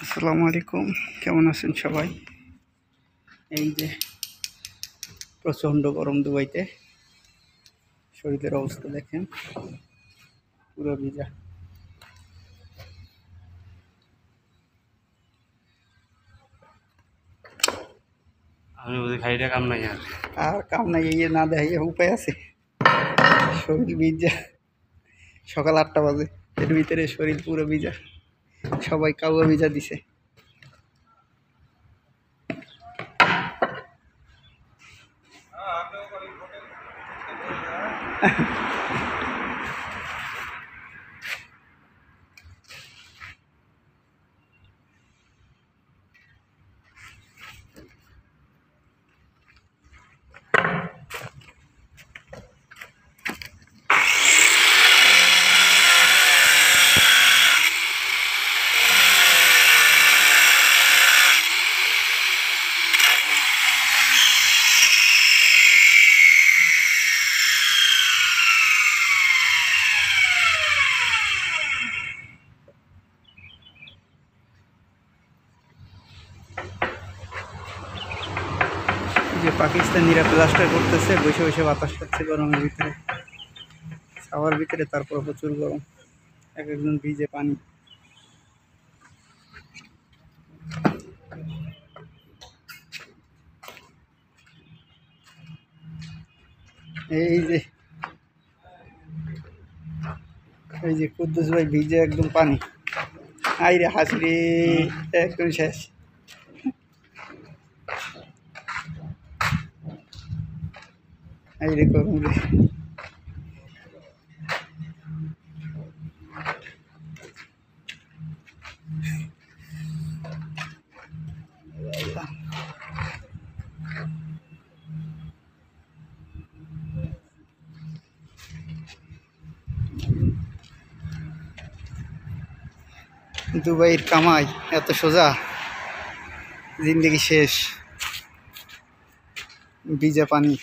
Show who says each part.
Speaker 1: আসসালামু আলাইকুম, কেমন আছেন সবাই? এই যে প্রচণ্ড গরম দুবাইতে, শরীরের অবস্থা দেখেন, পুরো ভিজা।
Speaker 2: আমি বুঝি খাইটা কাম নাই
Speaker 1: আর কাম নাই, ইয়ে না দেখাইয়ে উপায় আছে। শরীর ভিজা, সকাল 8টা বাজে, এর ভিতরে শরীর পুরো ভিজা, সবাই কাউয়া ভিজা দিছে। যে পাকিস্তানিরা প্লাস্টার করতেছে, বসে বসে বাতাস খাচ্ছে গরমের ভিতরে, ছাওয়ার ভিতরে, তারপর প্রচুর গরম, এক একজন ভিজে পানি। এই যে কুদ্দুস ভাই ভিজে একদম পানি, আইরে হাসি একদম শেষ। আইরে গরম রে, দুবাইয়ের কামাই এত সোজা, জিন্দগি শেষ, ভিজা পানি।